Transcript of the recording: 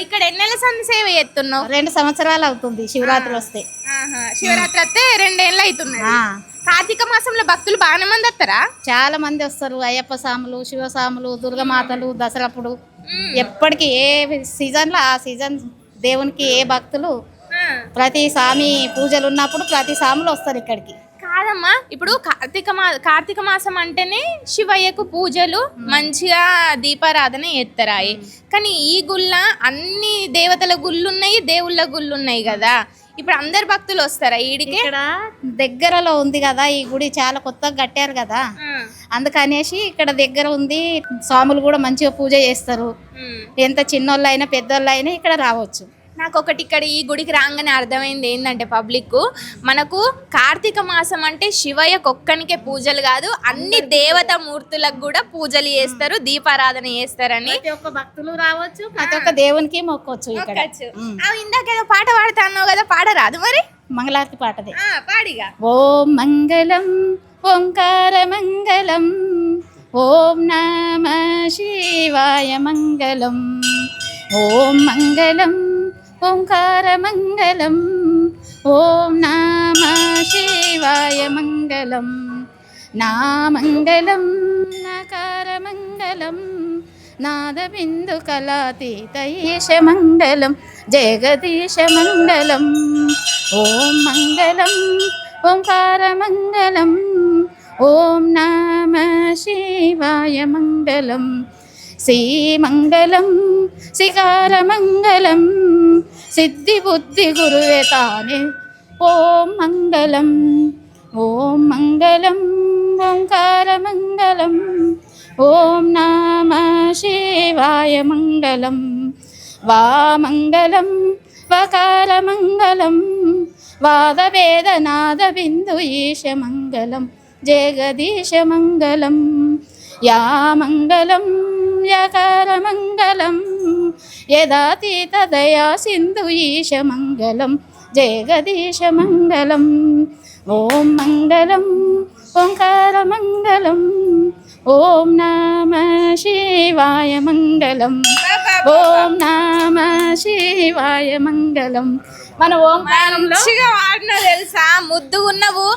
ఇక్కడ ఎన్నెల సంది సేవ చేస్తున్నావు? 2 సంవత్సరాలు అవుతుంది శివరాత్రి వస్తే. శివరాత్రి వస్తే 2 ఏళ్ళు అవుతున్నాయి. ఆ, కార్తీక మాసంలో భక్తులు బాగానే మంది వస్తారా? చాలా మంది వస్తారు. అయ్యప్ప స్వాములు, శివస్వాములు, దుర్గమాతలు దసరాప్పుడు ఎప్పటికీ ఏ సీజన్లో ఆ సీజన్ దేవునికి ఏ భక్తులు ప్రతి స్వామి పూజలు ఉన్నప్పుడు ప్రతి స్వాములు వస్తారు ఇక్కడికి. కాదమ్మా, ఇప్పుడు కార్తీక మాసం అంటేనే శివయ్యకు పూజలు మంచిగా దీపారాధన చేస్తారాయి. కానీ ఈ గుళ్ళ అన్ని దేవతల గుళ్ళు ఉన్నాయి, దేవుళ్ళ గుళ్ళు ఉన్నాయి కదా. ఇప్పుడు అందరు భక్తులు వస్తారా ఈడికి? ఇక్కడ దగ్గరలో ఉంది కదా ఈ గుడి, చాలా కొత్తగా కట్టారు కదా, అందుకనేసి ఇక్కడ దగ్గర ఉంది. స్వాములు కూడా మంచిగా పూజ చేస్తారు. ఎంత చిన్నోళ్ళు అయినా పెద్దోళ్ళు అయినా ఇక్కడ రావచ్చు. నాకు ఒకటి ఇక్కడ ఈ గుడికి రాగానే అర్థమైంది ఏంటంటే పబ్లిక్, మనకు కార్తీక మాసం అంటే శివయ్యకు ఒక్కనికే పూజలు కాదు, అన్ని దేవత మూర్తులకు కూడా పూజలు చేస్తారు, దీపారాధన చేస్తారని. ప్రతి ఒక్క భక్తులు రావచ్చు, ప్రతి ఒక్క దేవునికి మొక్కొచ్చు ఇక్కడ. ఇందాకేదో పాట పాడుతా అన్నావు కదా, పాడరాదు మరి? మంగళారతి పాటదే. పాడిగా. ఓం మంగళం ఓంకార మంగళం, ఓం నమ శివాయ మంగళం, ఓం మంగళం ఓంకార మంగళం, ఓం నమ శివాయ మంగళం, నా మంగళం నకార మంగళం, నాదబిందు కళాతీత ఈశ మంగళం, జగదీశ మంగళం, ఓం మంగళం ఓంకార మంగళం, ఓం నమ శివాయ మంగళం, శ్రీమంగళం శిఖారమంగళం, సిద్ధి బుద్ధి గురువే తానే, ఓం మంగళం, ఓం మంగళం ఓంకార మంగళం, ఓం నమ శివాయ మంగళం, వామంగళం వకార మంగళం, వాదవేదనాద బిందు ఈశ మంగళం, జగదీశ మంగళం, యా మంగళం యకార మంగళం, యదాతీత దయా సింధు ఈశ మంగళం, జగదీశ మంగళం, ఓం మంగళం ఓంకార మంగళం, ఓం నమ శివాయ మంగళం, ఓం నమ శివాయ మంగళం. మన ఓంకారంలో వాడిన తెలుసా, ముద్దుగున్నవు.